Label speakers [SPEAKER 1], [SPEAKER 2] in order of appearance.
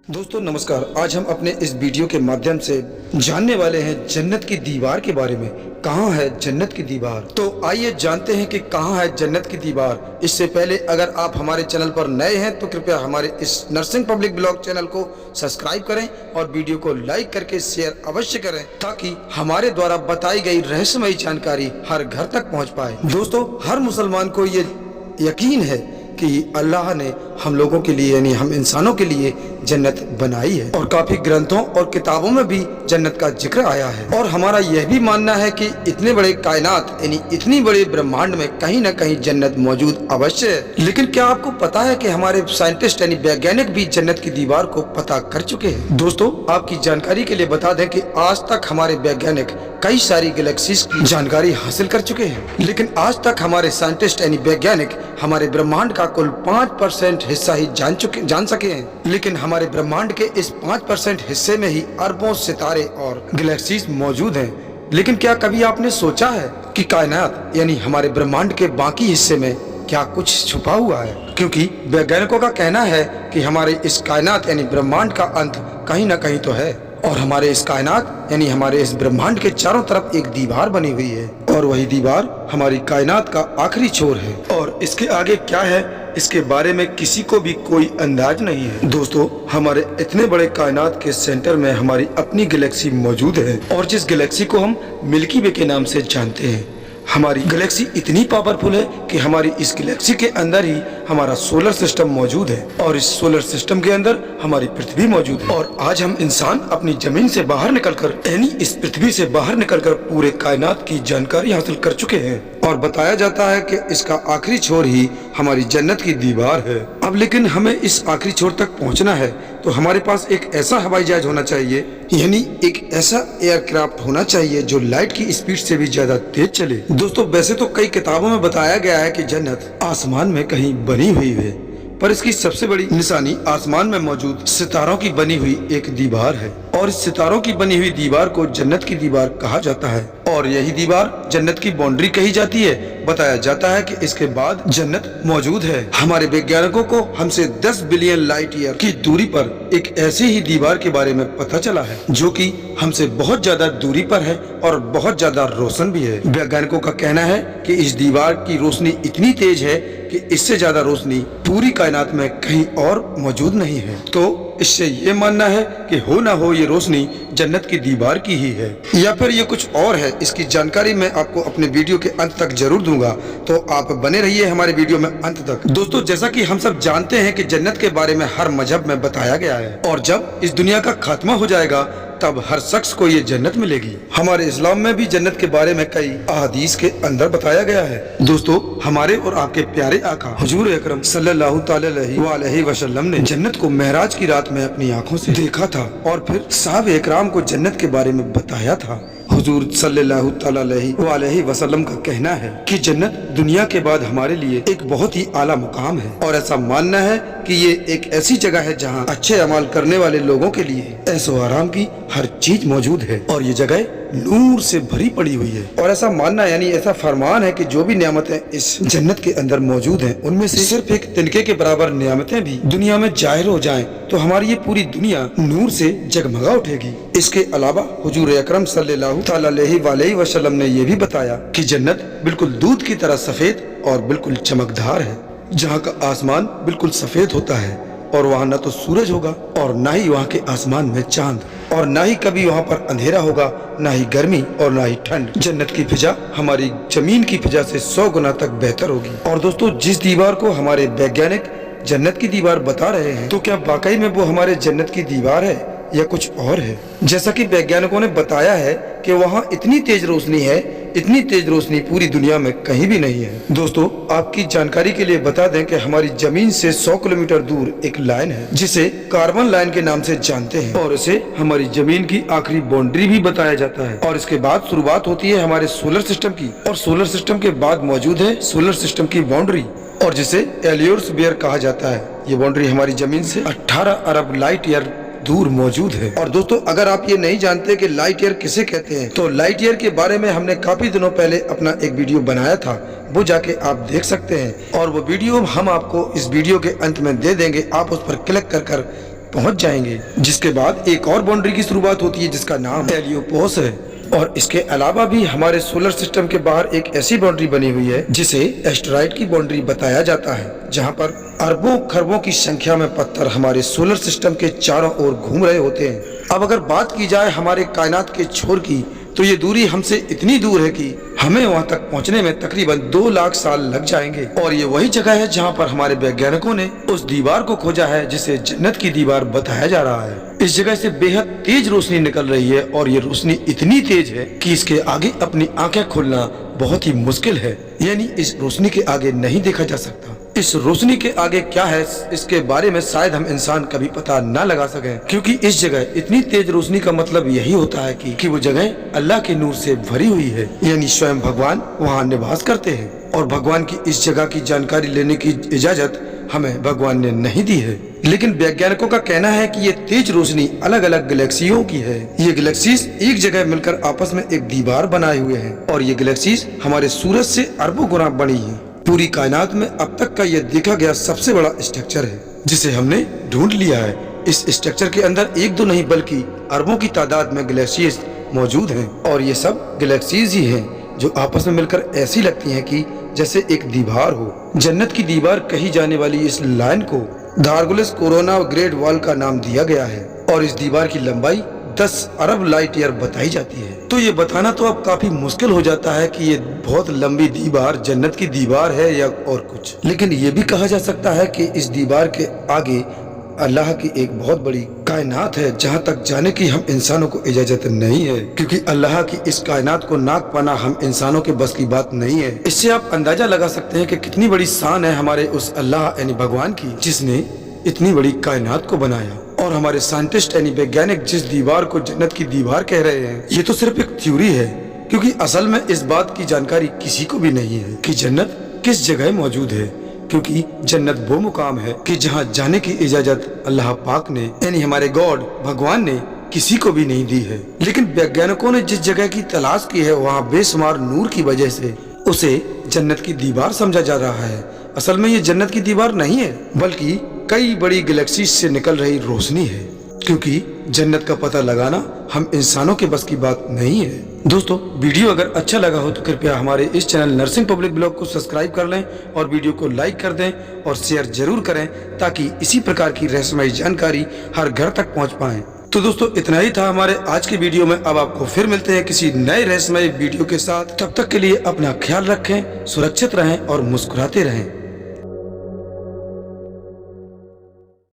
[SPEAKER 1] दोस्तों नमस्कार। आज हम अपने इस वीडियो के माध्यम से जानने वाले हैं जन्नत की दीवार के बारे में। कहाँ है जन्नत की दीवार? तो आइए जानते हैं कि कहाँ है जन्नत की दीवार। इससे पहले अगर आप हमारे चैनल पर नए हैं तो कृपया हमारे इस नर्सिंग पब्लिक ब्लॉग चैनल को सब्सक्राइब करें और वीडियो को लाइक करके शेयर अवश्य करें ताकि हमारे द्वारा बताई गई रहस्यमयी जानकारी हर घर तक पहुँच पाए। दोस्तों हर मुसलमान को ये यकीन है कि अल्लाह ने हम लोगों के लिए यानी हम इंसानों के लिए जन्नत बनाई है और काफी ग्रंथों और किताबों में भी जन्नत का जिक्र आया है। और हमारा यह भी मानना है कि इतने बड़े कायनात यानी इतनी बड़े ब्रह्मांड में कहीं न कहीं जन्नत मौजूद अवश्य है। लेकिन क्या आपको पता है कि हमारे साइंटिस्ट यानी वैज्ञानिक भी जन्नत की दीवार को पता कर चुके हैं? दोस्तों आपकी जानकारी के लिए बता दें कि आज तक हमारे वैज्ञानिक कई सारी गैलेक्सीज की जानकारी हासिल कर चुके हैं, लेकिन आज तक हमारे साइंटिस्ट यानी वैज्ञानिक हमारे ब्रह्मांड का कुल 5% हिस्सा ही जान सके हैं। लेकिन हमारे ब्रह्मांड के इस 5% हिस्से में ही अरबों सितारे और गैलेक्सीज मौजूद हैं। लेकिन क्या कभी आपने सोचा है कि कायनात यानी हमारे ब्रह्मांड के बाकी हिस्से में क्या कुछ छुपा हुआ है? क्योंकि वैज्ञानिकों का कहना है कि हमारे इस कायनात यानी ब्रह्मांड का अंत कहीं न कहीं तो है और हमारे इस कायनात यानी हमारे इस ब्रह्मांड के चारों तरफ एक दीवार बनी हुई है और वही दीवार हमारी कायनात का आखिरी छोर है और इसके आगे क्या है इसके बारे में किसी को भी कोई अंदाज नहीं है। दोस्तों हमारे इतने बड़े कायनात के सेंटर में हमारी अपनी गैलेक्सी मौजूद है और जिस गैलेक्सी को हम मिल्की वे के नाम से जानते हैं। हमारी गैलेक्सी इतनी पावरफुल है कि हमारी इस गैलेक्सी के अंदर ही हमारा सोलर सिस्टम मौजूद है और इस सोलर सिस्टम के अंदर हमारी पृथ्वी मौजूद है। और आज हम इंसान अपनी जमीन से बाहर निकलकर यानी इस पृथ्वी से बाहर निकलकर पूरे कायनात की जानकारी हासिल कर चुके हैं और बताया जाता है कि इसका आखिरी छोर ही हमारी जन्नत की दीवार है। अब लेकिन हमें इस आखिरी छोर तक पहुंचना है तो हमारे पास एक ऐसा हवाई जहाज होना चाहिए यानी एक ऐसा एयरक्राफ्ट होना चाहिए जो लाइट की स्पीड से भी ज्यादा तेज चले। दोस्तों वैसे तो कई किताबों में बताया गया है कि जन्नत आसमान में कहीं बनी हुई है, पर इसकी सबसे बड़ी निशानी आसमान में मौजूद सितारों की बनी हुई एक दीवार है और इस सितारों की बनी हुई दीवार को जन्नत की दीवार कहा जाता है और यही दीवार जन्नत की बाउंड्री कही जाती है। बताया जाता है कि इसके बाद जन्नत मौजूद है। हमारे वैज्ञानिकों को हमसे 10 बिलियन लाइट ईयर की दूरी पर एक ऐसी ही दीवार के बारे में पता चला है जो कि हमसे बहुत ज्यादा दूरी पर है और बहुत ज्यादा रोशन भी है। वैज्ञानिकों का कहना है कि इस दीवार की रोशनी इतनी तेज है कि इससे ज्यादा रोशनी पूरी कायनात में कहीं और मौजूद नहीं है। तो इससे ये मानना है कि हो ना हो ये रोशनी जन्नत की दीवार की ही है या फिर ये कुछ और है। इसकी जानकारी मैं आपको अपने वीडियो के अंत तक जरूर दूंगा, तो आप बने रहिए हमारे वीडियो में अंत तक। दोस्तों जैसा कि हम सब जानते हैं कि जन्नत के बारे में हर मजहब में बताया गया है और जब इस दुनिया का खात्मा हो जाएगा तब हर शख्स को ये जन्नत मिलेगी। हमारे इस्लाम में भी जन्नत के बारे में कई अहादीस के अंदर बताया गया है। दोस्तों हमारे और आपके प्यारे आका हुजूर अकरम सल्लल्लाहु अलैहि वसल्लम ने जन्नत को मेराज की रात में अपनी आंखों से देखा था और फिर साहबे इकराम को जन्नत के बारे में बताया था। हुजूर सल्लल्लाहु अलैहि वसल्लम का कहना है कि जन्नत दुनिया के बाद हमारे लिए एक बहुत ही आला मुकाम है और ऐसा मानना है कि ये एक ऐसी जगह है जहाँ अच्छे अमल करने वाले लोगों के लिए ऐशो आराम की हर चीज मौजूद है और ये जगह नूर से भरी पड़ी हुई है। और ऐसा मानना यानी ऐसा फरमान है कि जो भी नियामतें इस जन्नत के अंदर मौजूद हैं उनमें से सिर्फ एक तिनके के बराबर नियामतें भी दुनिया में जाहिर हो जाएं तो हमारी ये पूरी दुनिया नूर से जगमगा उठेगी। इसके अलावा हुजूर अकरम सल्लल्लाहु अलैहि वसल्लम ने ये भी बताया कि जन्नत बिल्कुल दूध की तरह सफेद और बिल्कुल चमकदार है, जहाँ का आसमान बिल्कुल सफेद होता है और वहाँ न तो सूरज होगा और न ही वहाँ के आसमान में चांद और न ही कभी वहाँ पर अंधेरा होगा, न ही गर्मी और न ही ठंड। जन्नत की फिजा हमारी जमीन की फिजा से 100 गुना तक बेहतर होगी। और दोस्तों जिस दीवार को हमारे वैज्ञानिक जन्नत की दीवार बता रहे हैं तो क्या वाकई में वो हमारे जन्नत की दीवार है या कुछ और है? जैसा कि वैज्ञानिकों ने बताया है कि वहाँ इतनी तेज रोशनी है, इतनी तेज रोशनी पूरी दुनिया में कहीं भी नहीं है। दोस्तों आपकी जानकारी के लिए बता दें कि हमारी जमीन से 100 किलोमीटर दूर एक लाइन है जिसे कार्बन लाइन के नाम से जानते हैं और इसे हमारी जमीन की आखिरी बाउंड्री भी बताया जाता है। और इसके बाद शुरुआत होती है हमारे सोलर सिस्टम की और सोलर सिस्टम के बाद मौजूद है सोलर सिस्टम की बाउंड्री और जिसे एलियोर्स बेयर कहा जाता है। ये बाउंड्री हमारी जमीन से 18 अरब लाइट ईयर दूर मौजूद है। और दोस्तों अगर आप ये नहीं जानते कि लाइट ईयर किसे कहते हैं तो लाइट ईयर के बारे में हमने काफी दिनों पहले अपना एक वीडियो बनाया था, वो जाके आप देख सकते हैं और वो वीडियो हम आपको इस वीडियो के अंत में दे देंगे। आप उस पर क्लिक कर पहुंच जाएंगे, जिसके बाद एक और बाउंड्री की शुरुआत होती है जिसका नाम हेलियोपोस है। और इसके अलावा भी हमारे सोलर सिस्टम के बाहर एक ऐसी बाउंड्री बनी हुई है जिसे एस्टेरॉइड की बाउंड्री बताया जाता है, जहां पर अरबों खरबों की संख्या में पत्थर हमारे सोलर सिस्टम के चारों ओर घूम रहे होते हैं। अब अगर बात की जाए हमारे कायनात के छोर की, तो ये दूरी हमसे इतनी दूर है कि हमें वहां तक पहुंचने में तकरीबन 2 लाख साल लग जाएंगे। और ये वही जगह है जहां पर हमारे वैज्ञानिकों ने उस दीवार को खोजा है जिसे जन्नत की दीवार बताया जा रहा है। इस जगह से बेहद तेज रोशनी निकल रही है और ये रोशनी इतनी तेज है कि इसके आगे अपनी आंखें खोलना बहुत ही मुश्किल है, यानी इस रोशनी के आगे नहीं देखा जा सकता। इस रोशनी के आगे क्या है इसके बारे में शायद हम इंसान कभी पता न लगा सके, क्योंकि इस जगह इतनी तेज रोशनी का मतलब यही होता है कि वो जगह अल्लाह के नूर से भरी हुई है, यानी स्वयं भगवान वहाँ निवास करते हैं। और भगवान की इस जगह की जानकारी लेने की इजाजत हमें भगवान ने नहीं दी है, लेकिन वैज्ञानिकों का कहना है कि ये तेज रोशनी अलग अलग गैलेक्सियों की है। ये गैलेक्सीज एक जगह मिलकर आपस में एक दीवार बनाए हुए हैं और ये गैलेक्सीज हमारे सूरज से अरबों गुना बड़ी हैं। पूरी कायनात में अब तक का ये देखा गया सबसे बड़ा स्ट्रक्चर है जिसे हमने ढूंढ लिया है। इस स्ट्रक्चर के अंदर एक दो नहीं बल्कि अरबों की तादाद में गैलेक्सीज मौजूद हैं और ये सब गैलेक्सीज ही हैं जो आपस में मिलकर ऐसी लगती हैं कि जैसे एक दीवार हो। जन्नत की दीवार कही जाने वाली इस लाइन को धारगुलिस कोरोना ग्रेट वॉल का नाम दिया गया है और इस दीवार की लंबाई 10 अरब लाइट ईयर बताई जाती है। तो ये बताना तो अब काफी मुश्किल हो जाता है कि ये बहुत लंबी दीवार जन्नत की दीवार है या और कुछ, लेकिन ये भी कहा जा सकता है कि इस दीवार के आगे अल्लाह की एक बहुत बड़ी कायनात है जहाँ तक जाने की हम इंसानों को इजाजत नहीं है, क्योंकि अल्लाह की इस कायनात को नाक पाना हम इंसानों के बस की बात नहीं है। इससे आप अंदाजा लगा सकते हैं कि कितनी बड़ी शान है हमारे उस अल्लाह यानी भगवान की, जिसने इतनी बड़ी कायनात को बनाया। और हमारे साइंटिस्ट यानी वैज्ञानिक जिस दीवार को जन्नत की दीवार कह रहे हैं, ये तो सिर्फ एक थ्योरी है, क्योंकि असल में इस बात की जानकारी किसी को भी नहीं है कि जन्नत किस जगह मौजूद है, क्योंकि जन्नत वो मुकाम है कि जहाँ जाने की इजाजत अल्लाह पाक ने यानी हमारे गॉड भगवान ने किसी को भी नहीं दी है। लेकिन वैज्ञानिकों ने जिस जगह की तलाश की है वहाँ बेशुमार नूर की वजह से उसे जन्नत की दीवार समझा जा रहा है। असल में ये जन्नत की दीवार नहीं है बल्कि कई बड़ी गैलेक्सी से निकल रही रोशनी है, क्योंकि जन्नत का पता लगाना हम इंसानों के बस की बात नहीं है। दोस्तों, वीडियो अगर अच्छा लगा हो तो कृपया हमारे इस चैनल नर्सिंग पब्लिक ब्लॉग को सब्सक्राइब कर लें और वीडियो को लाइक कर दें और शेयर जरूर करें ताकि इसी प्रकार की रहस्यमयी जानकारी हर घर तक पहुंच पाए। तो दोस्तों, इतना ही था हमारे आज की वीडियो में। अब आपको फिर मिलते हैं किसी नए रहस्यमयी वीडियो के साथ। तब तक के लिए अपना ख्याल रखें, सुरक्षित रहें और मुस्कुराते रहें।